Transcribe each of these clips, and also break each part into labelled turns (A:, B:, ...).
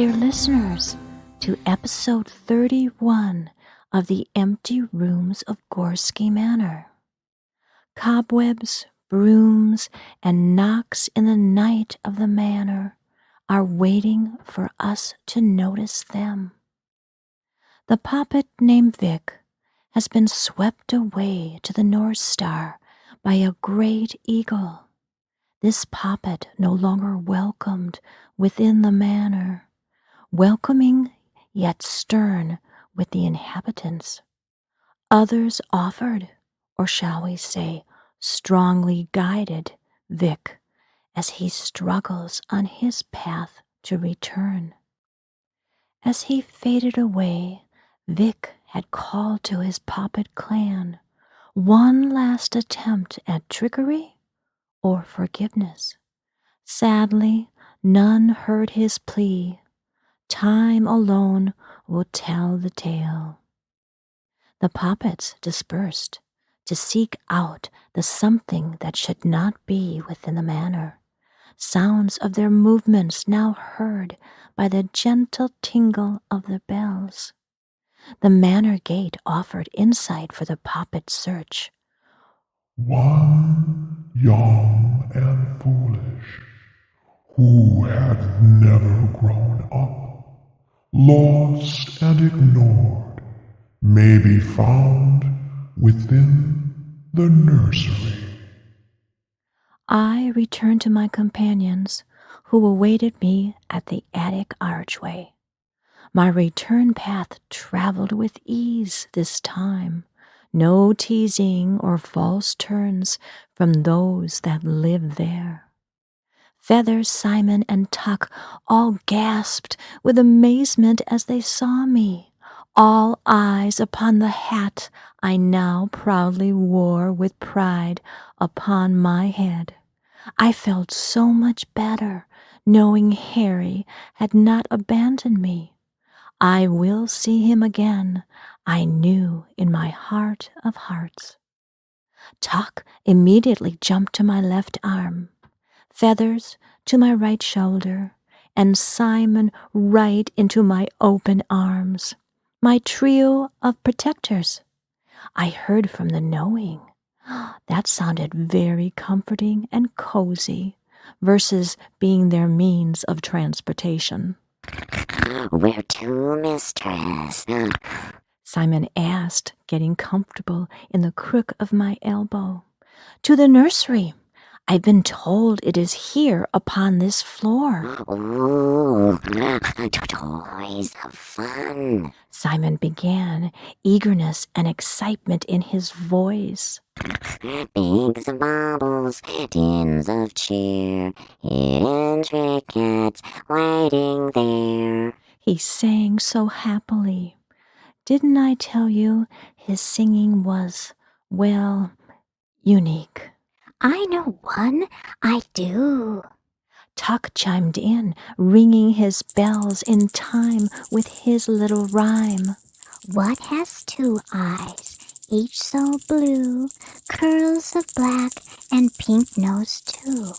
A: dear listeners, to episode 31 of The Empty Rooms of Gorski Manor. Cobwebs, brooms, and knocks in the night of the manor are waiting for us to notice them. The poppet named Vic has been swept away to the North Star by a great eagle. This poppet no longer welcomed within the manor, welcoming yet stern with the inhabitants. Others offered, or shall we say, strongly guided Vic as he struggles on his path to return. As he faded away, Vic had called to his poppet clan one last attempt at trickery or forgiveness. Sadly, none heard his plea. Time alone will tell the tale. The poppets dispersed to seek out the something that should not be within the manor. Sounds of their movements now heard by the gentle tingle of the bells. The manor gate offered insight for the poppet search.
B: One young and foolish, who had never grown up, lost and ignored, may be found within the nursery.
A: I returned to my companions, who awaited me at the attic archway. My return path traveled with ease this time. No teasing or false turns from those that live there. Feathers, Simon, and Tuck all gasped with amazement as they saw me, all eyes upon the hat I now proudly wore with pride upon my head. I felt so much better knowing Harry had not abandoned me. I will see him again, I knew in my heart of hearts. Tuck immediately jumped to my left arm, Feathers to my right shoulder, and Simon right into my open arms, my trio of protectors. I heard from the knowing. That sounded very comforting and cozy versus being their means of transportation.
C: Where to, mistress?
A: Simon asked, getting comfortable in the crook of my elbow. To the nursery. I've been told it is here upon this floor.
C: Oh, toys of fun.
A: Simon began, eagerness and excitement in his voice.
C: Bigs of baubles, tins of cheer, hidden trinkets waiting there.
A: He sang so happily. Didn't I tell you his singing was, well, unique?
D: I know one, I do.
A: Tuck chimed in, ringing his bells in time with his little rhyme.
D: What has two eyes, each so blue, curls of black and pink nose too?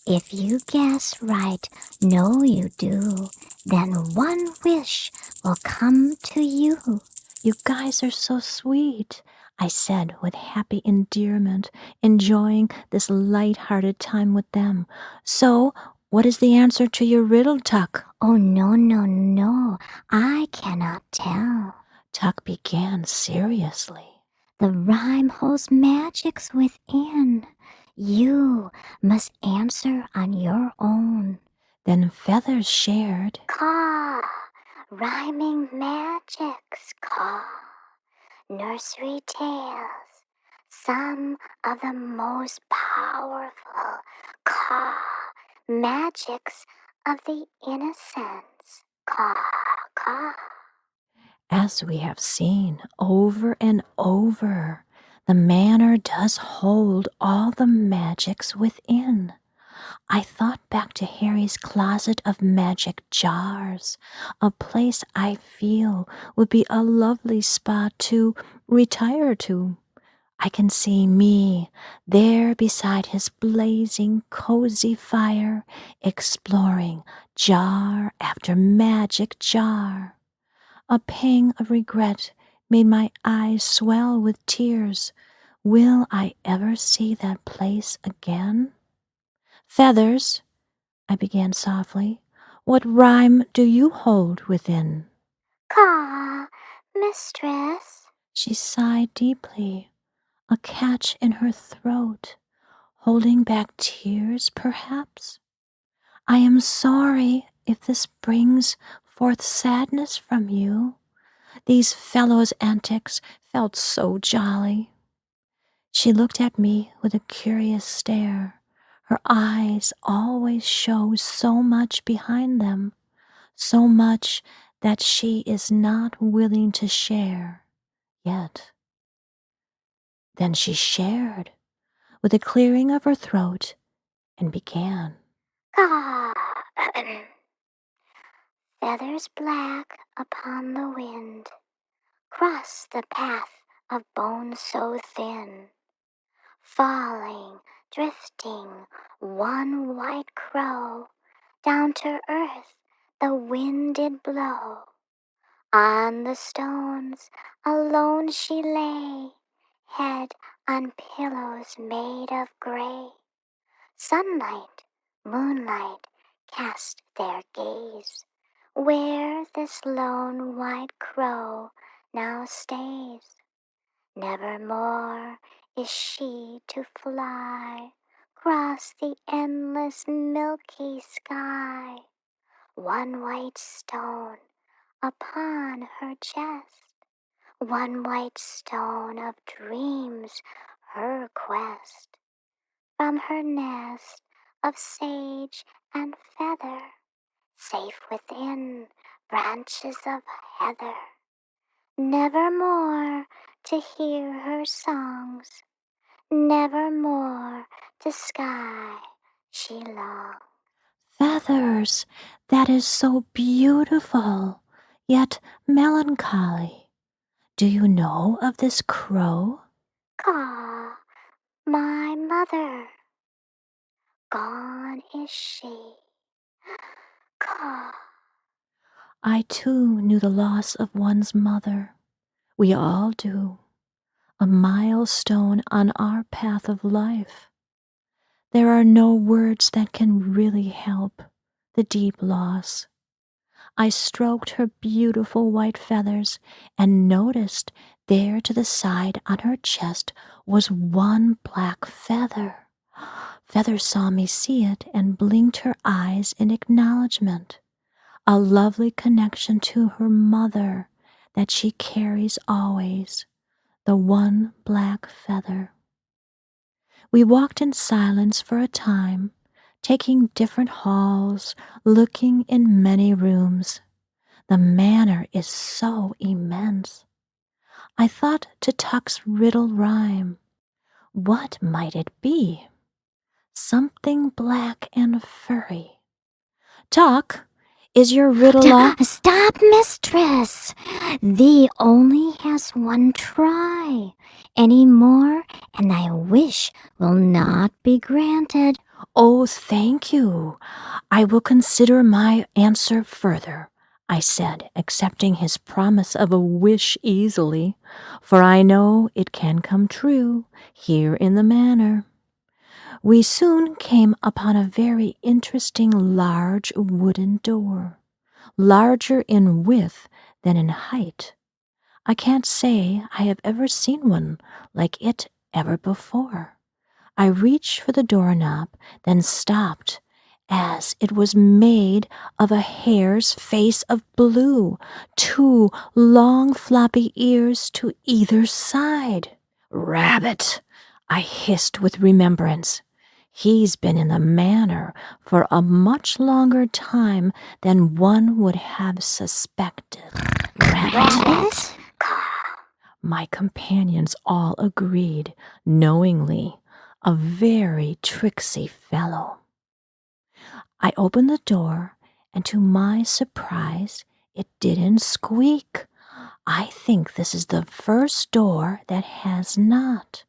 D: If you guess right, know you do, then one wish will come to you.
A: You guys are so sweet, I said with happy endearment, enjoying this light-hearted time with them. So, what is the answer to your riddle, Tuck?
D: Oh, no, I cannot tell.
A: Tuck began seriously.
D: The rhyme holds magics within. You must answer on your own.
A: Then Feathers shared.
D: Caw, rhyming magics, caw. Nursery tales, some of the most powerful, caw, magics of the innocents, caw, caw.
A: As we have seen over and over, the manor does hold all the magics within. I thought back to Harry's closet of magic jars, a place I feel would be a lovely spot to retire to. I can see me there beside his blazing, cozy fire, exploring jar after magic jar. A pang of regret made my eyes swell with tears. Will I ever see that place again? Feathers, I began softly, what rhyme do you hold within?
D: Caw, mistress.
A: She sighed deeply, a catch in her throat, holding back tears, perhaps. I am sorry if this brings forth sadness from you. These fellows' antics felt so jolly. She looked at me with a curious stare. Her eyes always show so much behind them, so much that she is not willing to share yet. Then she shared with a clearing of her throat and began.
D: Caw. Feathers black upon the wind cross the path of bones so thin. Falling, drifting, one white crow, down to earth the wind did blow. On the stones alone she lay, head on pillows made of gray. Sunlight, moonlight cast their gaze where this lone white crow now stays. Nevermore is she to fly across the endless milky sky. One white stone upon her chest, one white stone of dreams her quest. From her nest of sage and feather, safe within branches of heather, nevermore to hear her songs, nevermore to sky she longs.
A: Feathers, that is so beautiful, yet melancholy. Do you know of this crow?
D: Caw, my mother, gone is she. Caw.
A: I too knew the loss of one's mother. We all do. A milestone on our path of life. There are no words that can really help the deep loss. I stroked her beautiful white feathers and noticed there to the side on her chest was one black feather. Feather saw me see it and blinked her eyes in acknowledgement. A lovely connection to her mother that she carries always, the one black feather. We walked in silence for a time, taking different halls, looking in many rooms. The manor is so immense. I thought to Tuck's riddle rhyme. What might it be? Something black and furry. Tuck, is your riddle up?
D: Stop, mistress! Thee only has one try. Any more, and thy wish will not be granted.
A: Oh, thank you. I will consider my answer further, I said, accepting his promise of a wish easily, for I know it can come true here in the manor. We soon came upon a very interesting large wooden door, larger in width than in height. I can't say I have ever seen one like it ever before. I reached for the doorknob, then stopped, as it was made of a hare's face of blue, two long floppy ears to either side. Rabbit, I hissed with remembrance. He's been in the manor for a much longer time than one would have suspected.
D: Rabbit?
A: My companions all agreed, knowingly, a very tricksy fellow. I opened the door, and to my surprise, it didn't squeak. I think this is the first door that has not.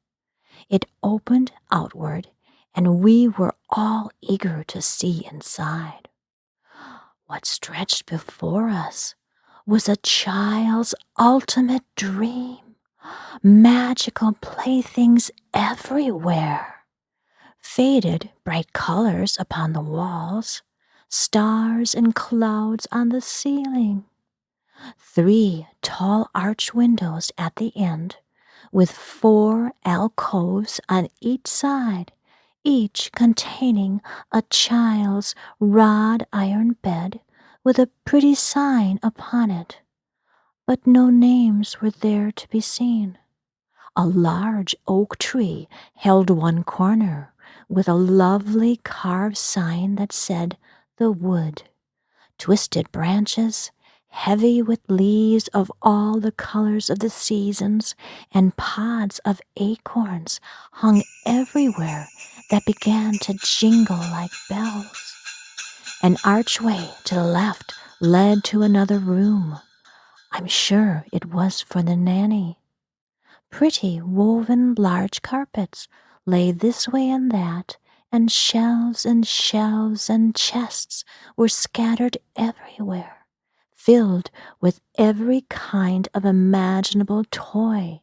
A: It opened outward, and we were all eager to see inside. What stretched before us was a child's ultimate dream. Magical playthings everywhere. Faded bright colors upon the walls, stars and clouds on the ceiling. 3 tall arch windows at the end, with 4 alcoves on each side, each containing a child's wrought iron bed with a pretty sign upon it. But no names were there to be seen. A large oak tree held one corner, with a lovely carved sign that said, "The Wood." Twisted branches, heavy with leaves of all the colors of the seasons, and pods of acorns hung everywhere that began to jingle like bells. An archway to the left led to another room. I'm sure it was for the nanny. Pretty woven large carpets lay this way and that, and shelves and chests were scattered everywhere, filled with every kind of imaginable toy,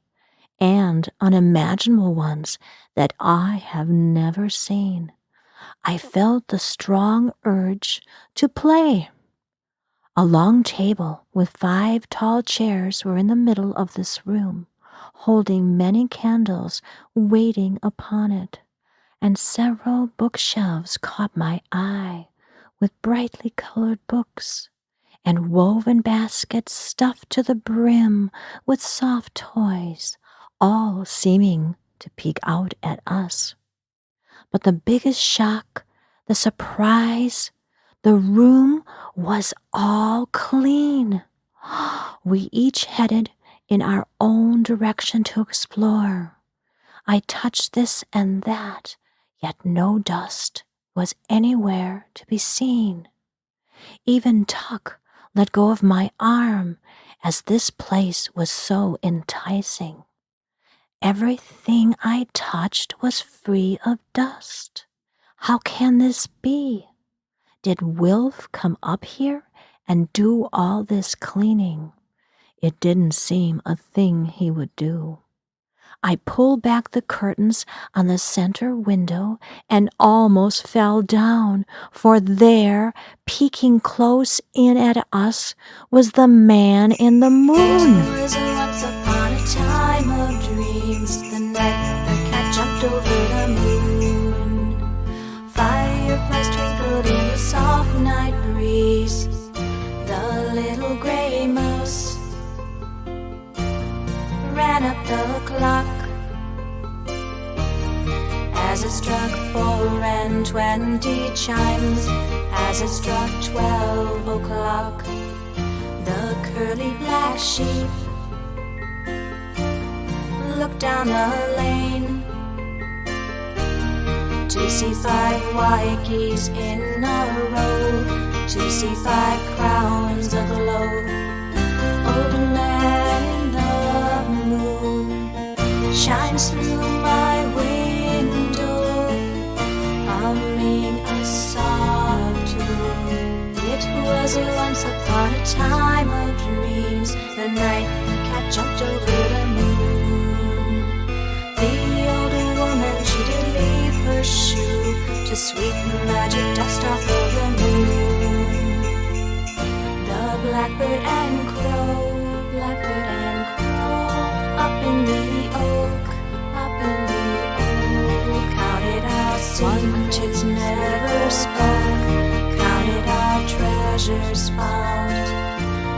A: and unimaginable ones that I have never seen. I felt the strong urge to play. A long table with 5 tall chairs were in the middle of this room, holding many candles waiting upon it, and several bookshelves caught my eye with brightly colored books, and woven baskets stuffed to the brim with soft toys, all seeming to peek out at us. But the biggest shock, the surprise, the room was all clean. We each headed in our own direction to explore. I touched this and that, yet no dust was anywhere to be seen. Even Tuck let go of my arm, as this place was so enticing. Everything I touched was free of dust. How can this be? Did Wilf come up here and do all this cleaning? It didn't seem a thing he would do. I pulled back the curtains on the center window and almost fell down, for there, peeking close in at us, was the man in the moon.
E: It was once upon a time of dreams, the night the cat jumped over the moon. Fireflies twinkled in the soft night breeze. The little gray mouse ran up the clock as it struck 4:20 chimes, as it struck 12 o'clock. The curly black sheep looked down the lane to see 5 white geese in a row, to see 5 crowns aglow. Oh, the man in the moon shines through my window, humming a soft tune. It was once upon a time of dreams, the night the cat jumped over the moon. The older woman, she did leave her shoe to sweep the magic dust off of the moon. The blackbird and crow, up in the oak, counted out secrets never spoke, counted out treasures found.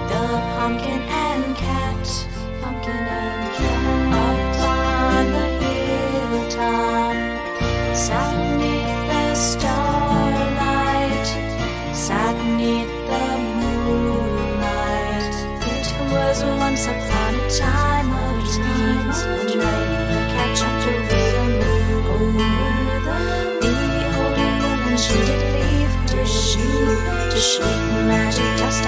E: The pumpkin and cat, up on the hilltop, sat neath the starlight, sat neath the moonlight. It was once upon a time of dreams, the night the cat jumped over the moon. The older woman, she did leave her shoe to sweep the magic dust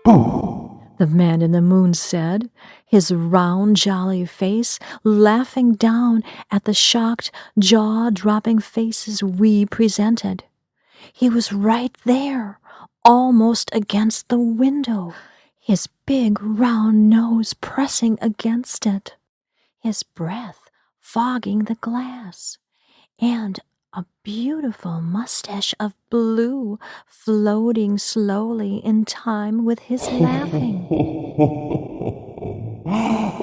B: Boo!
A: The man in the moon said, his round, jolly face laughing down at the shocked, jaw-dropping faces we presented. He was right there, almost against the window, his big round nose pressing against it, his breath fogging the glass, and a beautiful mustache of blue floating slowly in time with his laughing.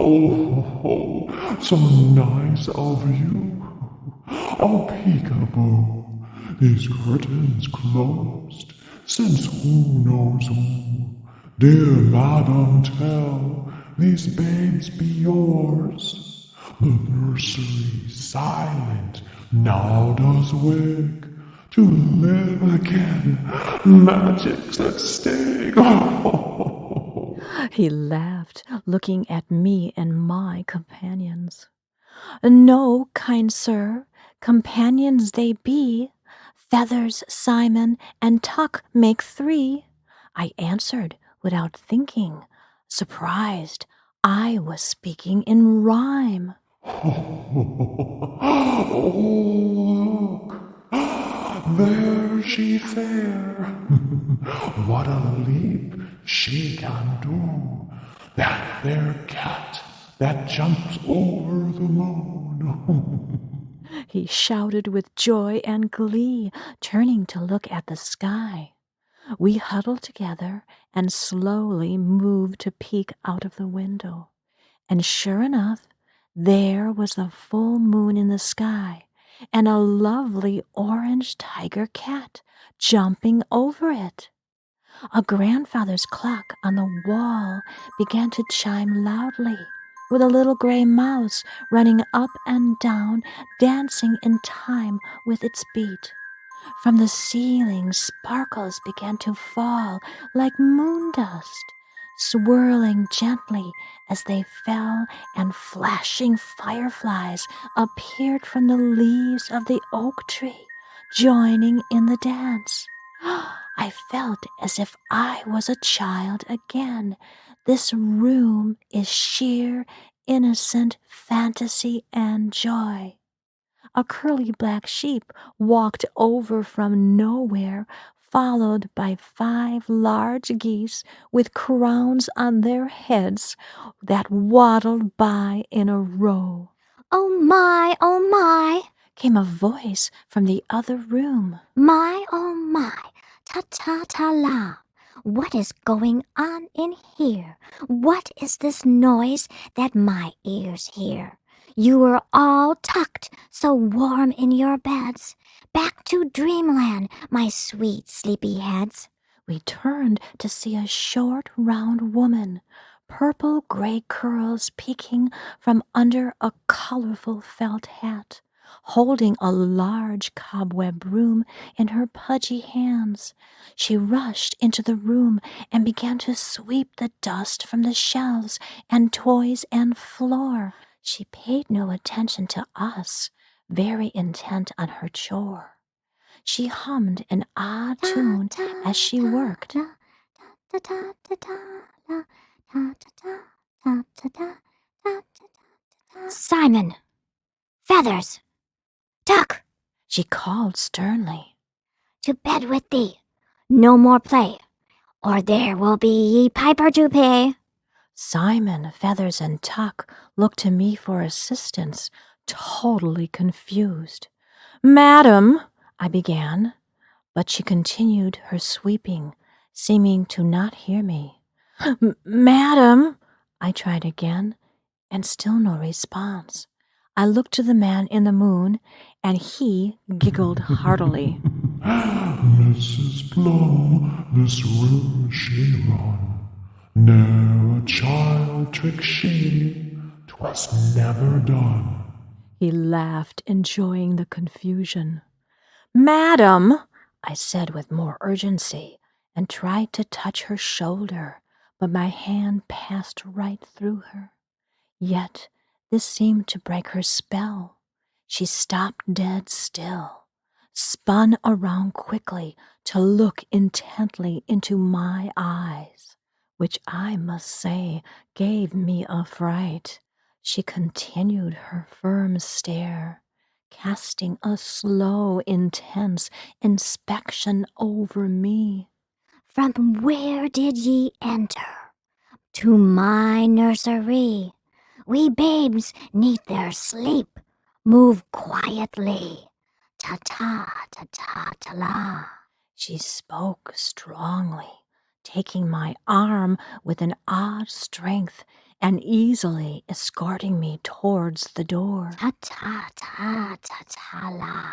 B: Oh, so nice of you. Oh, peekaboo. These curtains closed, since who knows who. Dear madam, tell these babes be yours. The nursery silent now does wake. To live again, magic's at stake.
A: He laughed, looking at me and my companions. No, kind sir, companions they be. Feathers, Simon, and Tuck make 3, I answered without thinking, surprised I was speaking in rhyme.
B: Oh, look, there she fair. What a leap she can do. That there cat that jumps over the moon.
A: He shouted with joy and glee, turning to look at the sky. We huddled together and slowly moved to peek out of the window. And sure enough, there was the full moon in the sky and a lovely orange tiger cat jumping over it. A grandfather's clock on the wall began to chime loudly, with a little gray mouse running up and down, dancing in time with its beat. From the ceiling, sparkles began to fall like moon dust, swirling gently as they fell, and flashing fireflies appeared from the leaves of the oak tree, joining in the dance. I felt as if I was a child again. This room is sheer, innocent fantasy and joy. A curly black sheep walked over from nowhere, followed by 5 large geese with crowns on their heads that waddled by in a row.
D: Oh my,
A: Came a voice from the other room.
D: my, oh my, ta-ta-ta-la. What is going on in here? What is this noise that my ears hear? You were all tucked so warm in your beds. Back to dreamland, my sweet sleepy heads.
A: We turned to see a short, round woman, purple-gray curls peeking from under a colorful felt hat, holding a large cobweb broom in her pudgy hands. She rushed into the room and began to sweep the dust from the shelves and toys and floor. She paid no attention to us, very intent on her chore. She hummed an odd tune as she worked.
D: Simon! Feathers! Tuck!
A: She called sternly.
D: To bed with thee! No more play, or there will be piper to pay.
A: Simon, Feathers, and Tuck looked to me for assistance, totally confused. "Madam," I began, but she continued her sweeping, seeming to not hear me. "Madam," I tried again, and still no response. I looked to the man in the moon, and he giggled heartily.
B: Mrs. Plum, this will she run. Ne'er a child trick she, 'twas never done.
A: He laughed, enjoying the confusion. "Madam," I said with more urgency, and tried to touch her shoulder, but my hand passed right through her. Yet this seemed to break her spell. She stopped dead still, spun around quickly to look intently into my eyes. which I must say gave me a fright. She continued her firm stare, casting a slow, intense inspection over me.
D: From where did ye enter? To my nursery. We babes need their sleep. Move quietly. Ta-ta, ta-ta, ta-la.
A: She spoke strongly, taking my arm with an odd strength and easily escorting me towards the door.
D: Ta-ta, ta-ta-la.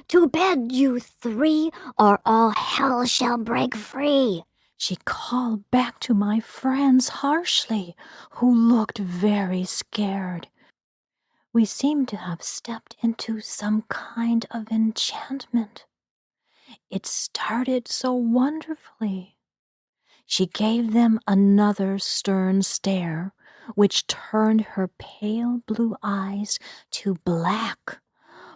D: To bed, you three, or all hell shall break free.
A: She called back to my friends harshly, who looked very scared. We seemed to have stepped into some kind of enchantment. It started so wonderfully. She gave them another stern stare, which turned her pale blue eyes to black.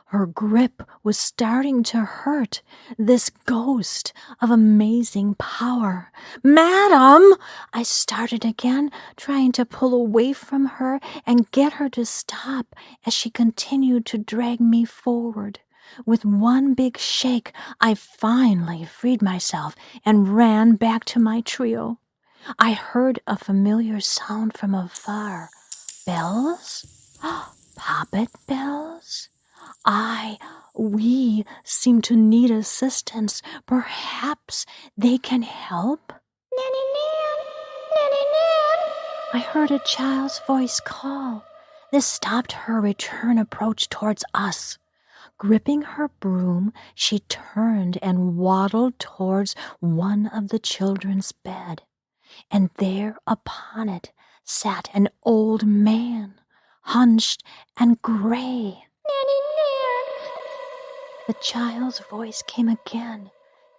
A: Her grip was starting to hurt, this ghost of amazing power. "Madam!" I started again, trying to pull away from her and get her to stop as she continued to drag me forward. With one big shake, I finally freed myself and ran back to my trio. I heard a familiar sound from afar. Bells? Poppet bells? We seem to need assistance. Perhaps they can help? I heard a child's voice call. This stopped her return approach towards us. Gripping her broom, she turned and waddled towards one of the children's bed. And there upon it sat an old man, hunched and gray. The child's voice came again,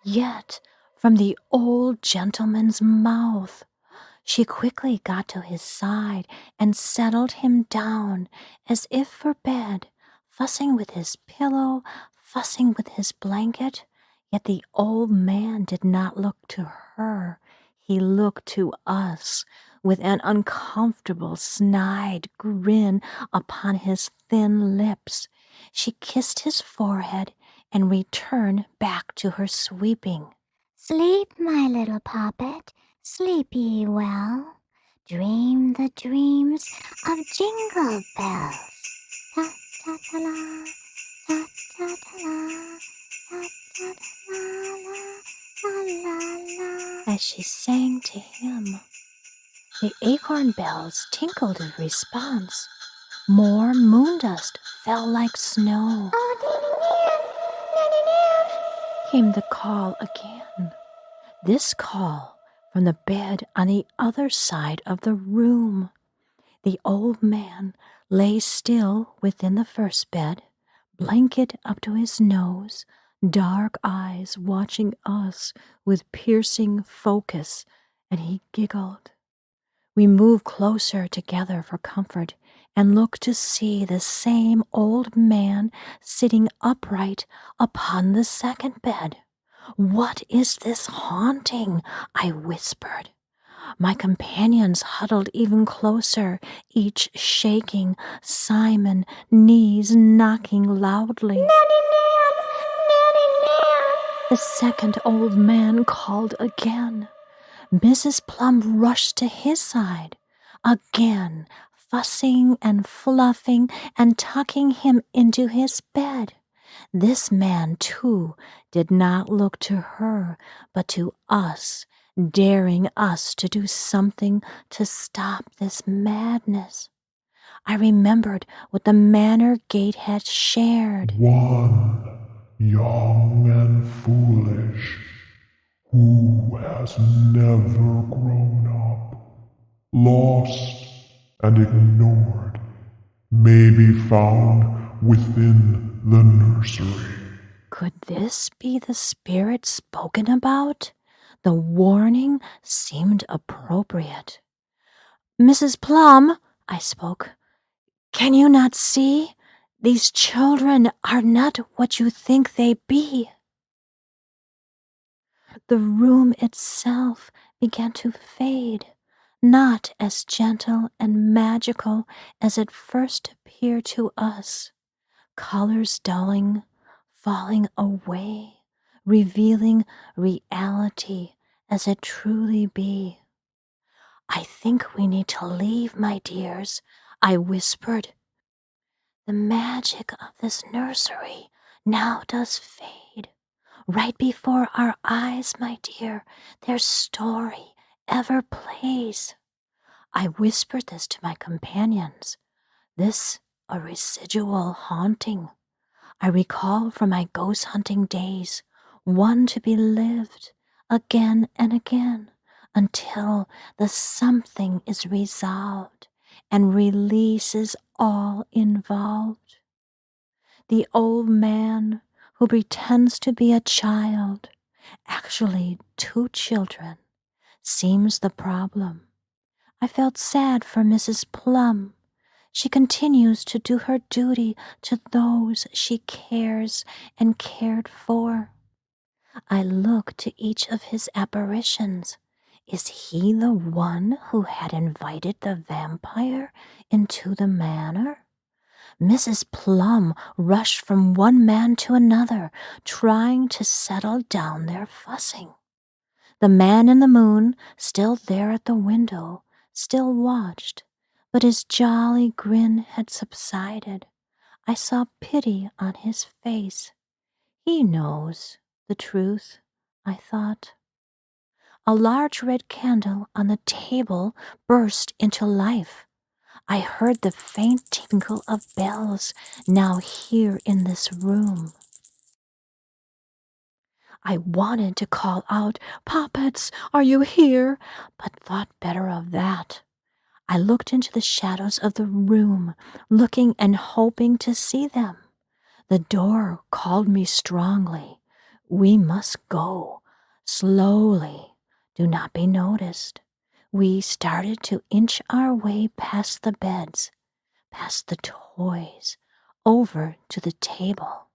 A: yet from the old gentleman's mouth. She quickly got to his side and settled him down as if for bed, fussing with his pillow, fussing with his blanket. Yet the old man did not look to her. He looked to us with an uncomfortable, snide grin upon his thin lips. She kissed his forehead and returned back to her sweeping.
D: Sleep, my little poppet, sleep ye well. Dream the dreams of jingle bells. Ta-ta-ta-la, ta-ta-ta-la, ta-ta-ta-la-la-la-la.
A: As she sang to him, the acorn bells tinkled in response. More moon dust fell like snow. Came the call again. This call from the bed on the other side of the room. The old man lay still within the first bed, blanket up to his nose, dark eyes watching us with piercing focus, and he giggled. We moved closer together for comfort and looked to see the same old man sitting upright upon the second bed. "What is this haunting?" I whispered. My companions huddled even closer, each shaking, Simon, knees knocking loudly.
D: Nanny Nan! Nanny Nan!
A: The second old man called again. Mrs. Plum rushed to his side, again fussing and fluffing and tucking him into his bed. This man, too, did not look to her, but to us, daring us to do something to stop this madness. I remembered what the Manor gate had shared.
B: One young and foolish, who has never grown up, lost and ignored, may be found within the nursery.
A: Could this be the spirit spoken about? The warning seemed appropriate. "Mrs. Plum," I spoke, "can you not see? These children are not what you think they be." The room itself began to fade, not as gentle and magical as it first appeared to us, colors dulling, falling away, revealing reality as it truly be. "I think we need to leave, my dears," I whispered. "The magic of this nursery now does fade. Right before our eyes, my dear, their story ever plays." I whispered this to my companions. This a residual haunting I recall from my ghost hunting days, one to be lived again and again until the something is resolved and releases all involved. The old man who pretends to be a child, actually 2 children, seems the problem. I felt sad for Mrs. Plum. She continues to do her duty to those she cares and cared for. I look to each of his apparitions. Is he the one who had invited the vampire into the manor? Mrs. Plum rushed from one man to another, trying to settle down their fussing. The man in the moon, still there at the window, still watched, but his jolly grin had subsided. I saw pity on his face. He knows the truth, I thought. A large red candle on the table burst into life. I heard the faint tinkle of bells now here in this room. I wanted to call out, "Poppets, are you here?" but thought better of that. I looked into the shadows of the room, looking and hoping to see them. The door called me strongly. We must go. Slowly. Do not be noticed. We started to inch our way past the beds, past the toys, over to the table.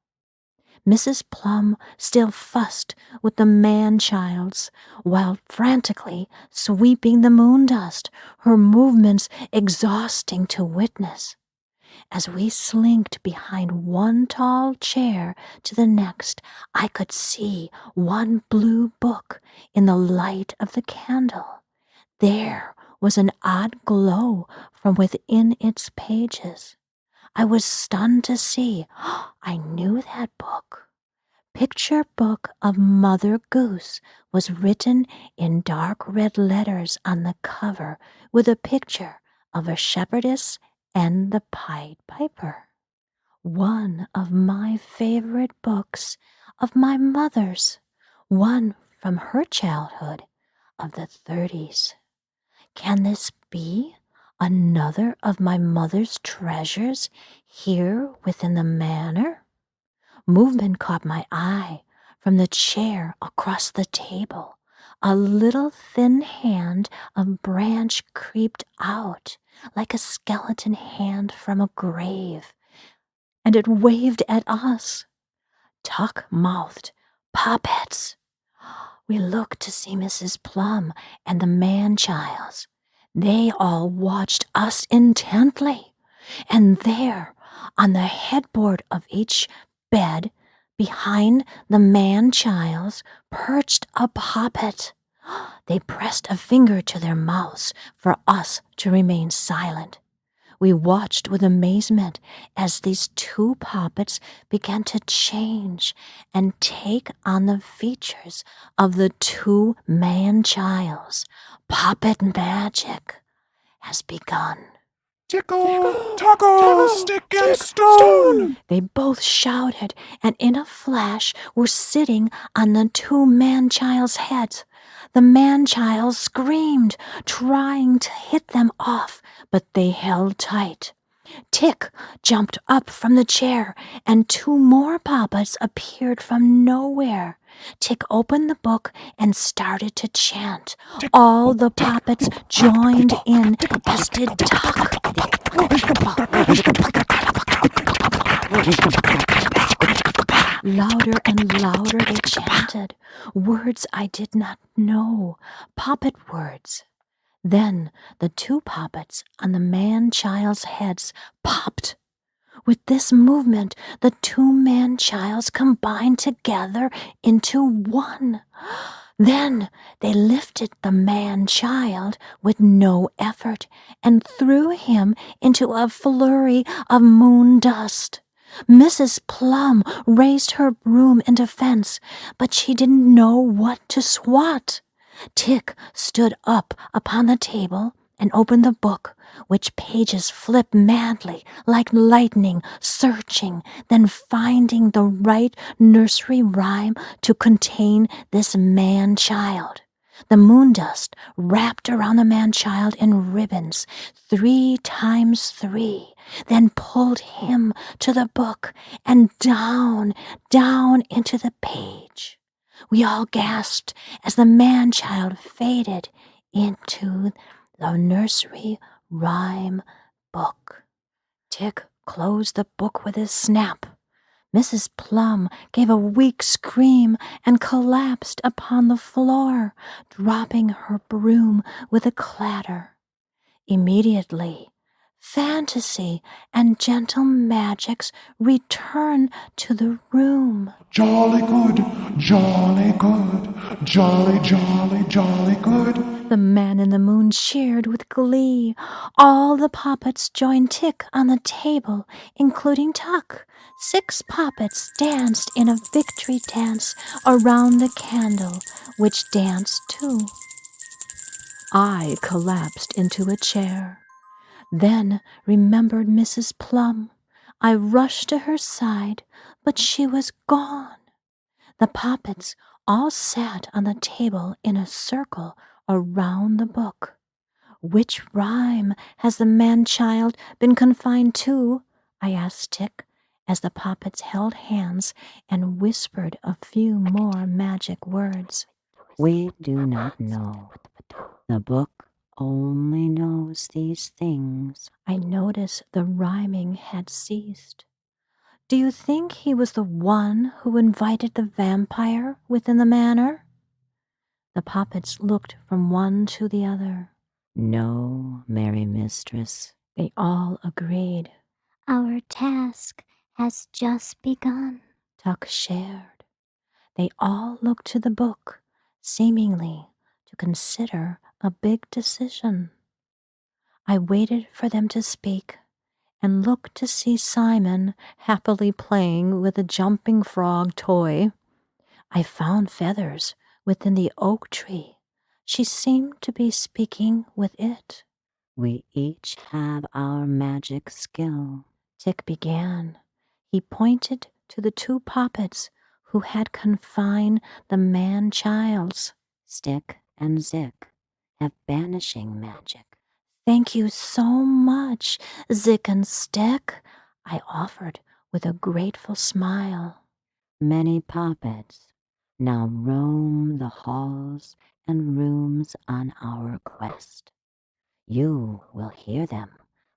A: Mrs. Plum still fussed with the man-childs while frantically sweeping the moon dust, her movements exhausting to witness. As we slinked behind one tall chair to the next, I could see one blue book in the light of the candle. There was an odd glow from within its pages. I was stunned to see. I knew that book. Picture book of Mother Goose was written in dark red letters on the cover with a picture of a shepherdess and the Pied Piper. One of my favorite books of my mother's, one from her childhood of the 30s. Can this be another of my mother's treasures here within the manor? Movement caught my eye from the chair across the table. A little thin hand of branch creeped out like a skeleton hand from a grave, and it waved at us. Tuck-mouthed Poppets. We looked to see Mrs. Plum and the man-childs. They all watched us intently, and there, on the headboard of each bed, behind the man-childs, perched a poppet. They pressed a finger to their mouths for us to remain silent. We watched with amazement as these 2 poppets began to change and take on the features of the 2 man-childs. Poppet magic has begun.
B: Tickle, tackle, stick and stone!
A: They both shouted, and in a flash were sitting on the 2 man-childs' heads. The man-child screamed, trying to hit them off, but they held tight. Tick jumped up from the chair, and 2 more poppets appeared from nowhere. Tick opened the book and started to chant. All the poppets joined in, as did Tuck. Louder and louder they chanted, words I did not know, poppet words. Then the two poppets on the man-child's heads popped. With this movement, the two man-childs combined together into one. Then they lifted the man-child with no effort and threw him into a flurry of moon dust. Mrs. Plum raised her broom in defense, but she didn't know what to swat. Tick stood up upon the table and opened the book, which pages flipped madly like lightning, searching, then finding the right nursery rhyme to contain this man-child. The moon dust wrapped around the man-child in ribbons, 3 times 3, then pulled him to the book and down, down into the page. We all gasped as the man-child faded into the nursery rhyme book. Tick closed the book with a snap. Mrs. Plum gave a weak scream and collapsed upon the floor, dropping her broom with a clatter. Immediately, fantasy and gentle magics returned to the room.
B: Jolly good, jolly good, jolly, jolly, jolly good.
A: The man in the moon cheered with glee. All the poppets joined Tick on the table, including Tuck. 6 poppets danced in a victory dance around the candle, which danced too. I collapsed into a chair, then remembered Mrs. Plum. I rushed to her side, but she was gone. The poppets all sat on the table in a circle around the book. Which rhyme has the man-child been confined to? I asked Tick, as the poppets held hands and whispered a few more magic words.
C: We do not know. The book only knows these things.
A: I noticed the rhyming had ceased. Do you think he was the one who invited the vampire within the manor? The poppets looked from one to the other.
C: No, merry mistress.
A: They all agreed.
D: Our task has just begun.
A: Tuck shared. They all looked to the book, seemingly to consider a big decision. I waited for them to speak and looked to see Simon happily playing with a jumping frog toy. I found Feathers within the oak tree. She seemed to be speaking with it.
C: We each have our magic skill.
A: Tick began. He pointed to the 2 poppets who had confined the man-childs.
C: Stick and Zick have banishing magic.
A: Thank you so much, Zick and Stick, I offered with a grateful smile.
C: Many poppets now roam the halls and rooms on our quest. You will hear them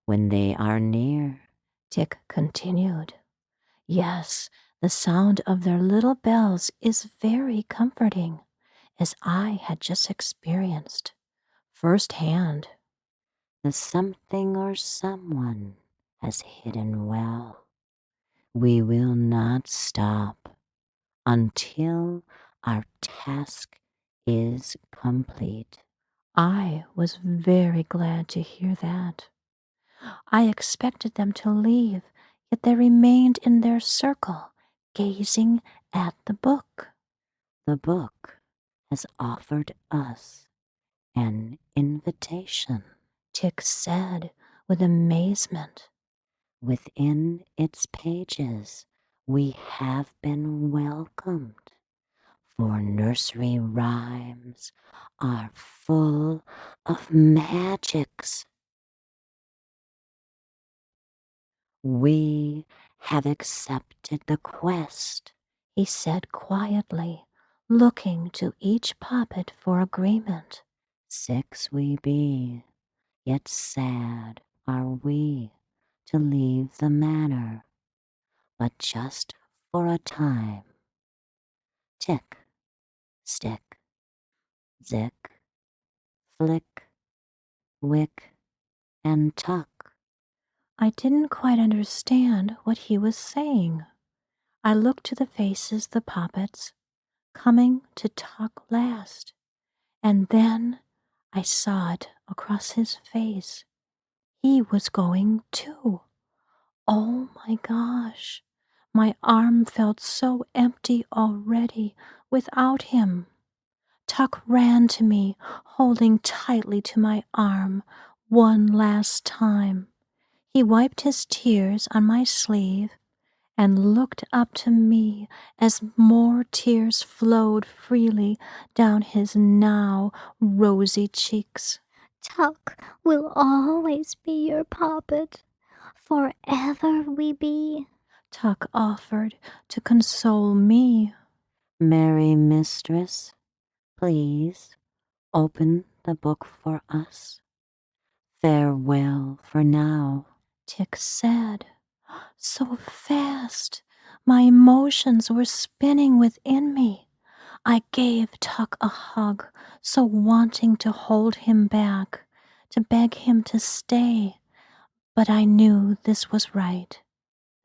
C: when they are near.
A: Tick continued. Yes, the sound of their little bells is very comforting, as I had just experienced firsthand.
C: The something or someone has hidden well. We will not stop until our task is complete.
A: I was very glad to hear that. I expected them to leave, yet they remained in their circle, gazing at the book.
C: The book has offered us an invitation.
A: Tick said with amazement.
C: Within its pages, we have been welcomed, for nursery rhymes are full of magics. We have accepted the quest,
A: He said quietly, looking to each poppet for agreement.
C: 6 we be, yet sad are we to leave the manor, but just for a time. Tick, stick, zick, flick, wick, and tuck.
A: I didn't quite understand what he was saying. I looked to the faces, the Poppets, coming to talk last, and then I saw it across his face. He was going too. Oh my gosh, my arm felt so empty already without him. Tuck ran to me, holding tightly to my arm one last time. He wiped his tears on my sleeve and looked up to me as more tears flowed freely down his now rosy cheeks.
D: Tuck will always be your Poppet. Forever we be.
A: Tuck offered to console me.
C: Merry mistress, please open the book for us. Farewell for now.
A: Tick said, so fast. My emotions were spinning within me. I gave Tuck a hug, so wanting to hold him back, to beg him to stay. But I knew this was right.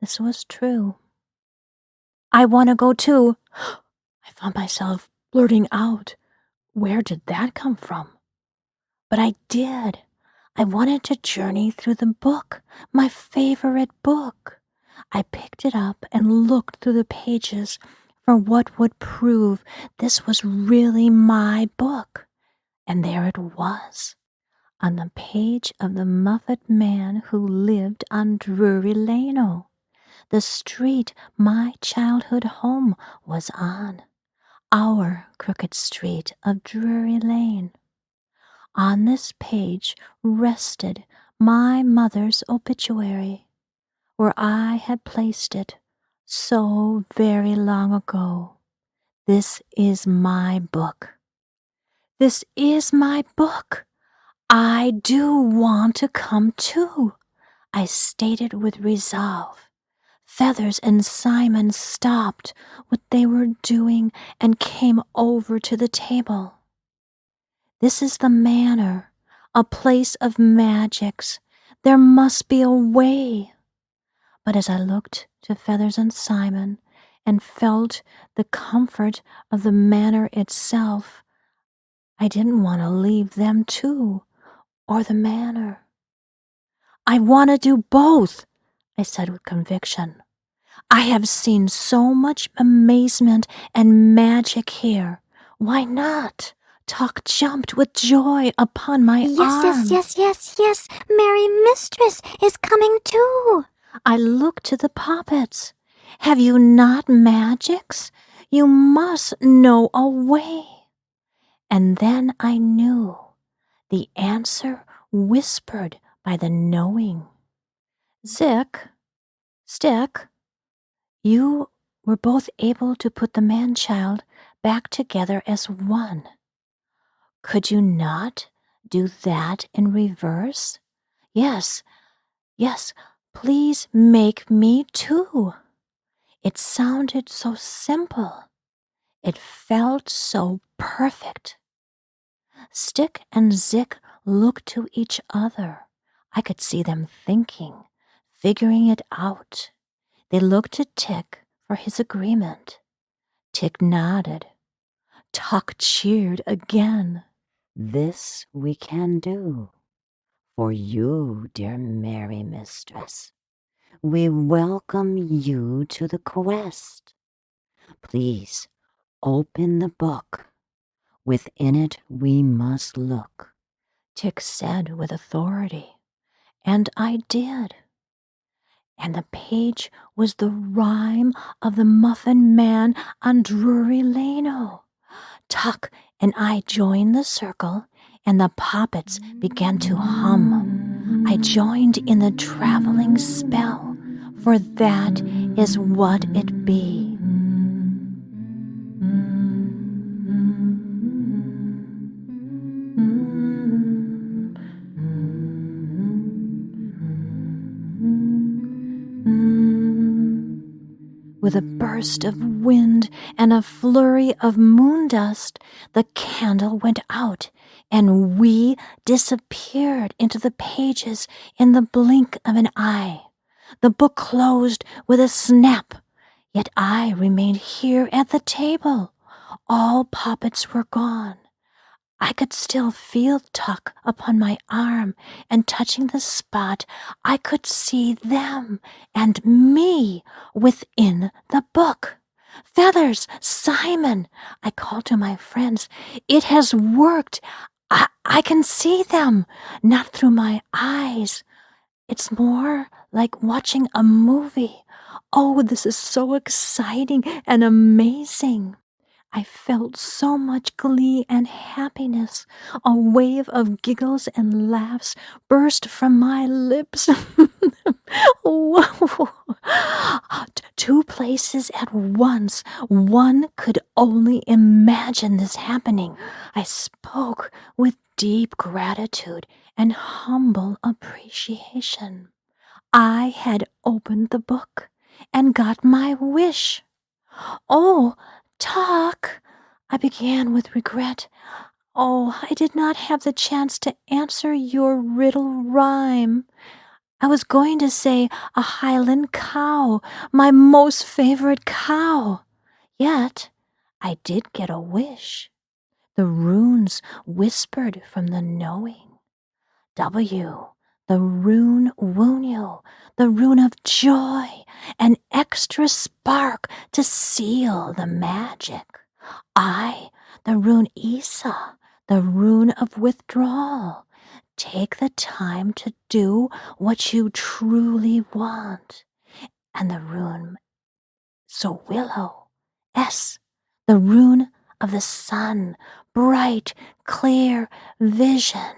A: This was true. I want to go too. I found myself blurting out. Where did that come from? But I did. I wanted to journey through the book, my favorite book. I picked it up and looked through the pages for what would prove this was really my book. And there it was, on the page of the Muffet Man who lived on Drury Lane, the street my childhood home was on, our crooked street of Drury Lane. On this page rested my mother's obituary, where I had placed it so very long ago. This is my book. This is my book. I do want to come too, I stated with resolve. Feathers and Simon stopped what they were doing and came over to the table. This is the Manor, a place of magics. There must be a way. But as I looked to Feathers and Simon and felt the comfort of the Manor itself, I didn't want to leave them too, or the Manor. I want to do both, I said with conviction. I have seen so much amazement and magic here. Why not? Tuck jumped with joy upon my arm.
D: Yes. Merry mistress is coming too.
A: I looked to the Poppets. Have you not magics? You must know a way. And then I knew, the answer whispered by the knowing. Zick, Stick, you were both able to put the man-child back together as one. Could you not do that in reverse? Yes, please make me too. It sounded so simple. It felt so perfect. Stick and Zick looked to each other. I could see them thinking, figuring it out. They looked to Tick for his agreement. Tick nodded. Tuck cheered again.
C: This we can do. For you, dear merry mistress, we welcome you to the quest. Please open the book. Within it we must look.
A: Tick said with authority, and I did. And the page was the rhyme of the Muffin Man on Drury Lane. Tuck and I joined the circle, and the Poppets began to hum. I joined in the traveling spell, for that is what it be. With a burst of wind and a flurry of moon dust, the candle went out, and we disappeared into the pages in the blink of an eye. The book closed with a snap, yet I remained here at the table. All Poppets were gone. I could still feel Tuck upon my arm, and touching the spot, I could see them and me within the book. Feathers, Simon, I called to my friends. It has worked. I can see them, not through my eyes. It's more like watching a movie. Oh, this is so exciting and amazing. I felt so much glee and happiness. A wave of giggles and laughs burst from my lips. Whoa! Two places at once. One could only imagine this happening. I spoke with deep gratitude and humble appreciation. I had opened the book and got my wish. Oh, Tuck, I began with regret. Oh, I did not have the chance to answer your riddle rhyme. I was going to say a Highland cow, my most favorite cow. Yet I did get a wish. The runes whispered from the knowing. W, the rune Wunyo, the rune of joy, an extra spark to seal the magic. I, the rune Isa, the rune of withdrawal. Take the time to do what you truly want. And the rune so willow, S, the rune of the sun, bright, clear vision,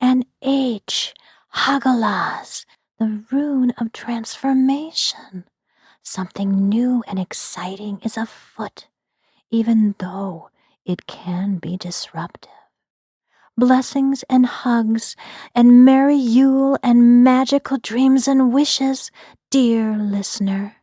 A: and H, Hagalaz, the rune of transformation. Something new and exciting is afoot, even though it can be disruptive. Blessings and hugs, and merry Yule and magical dreams and wishes, dear listener.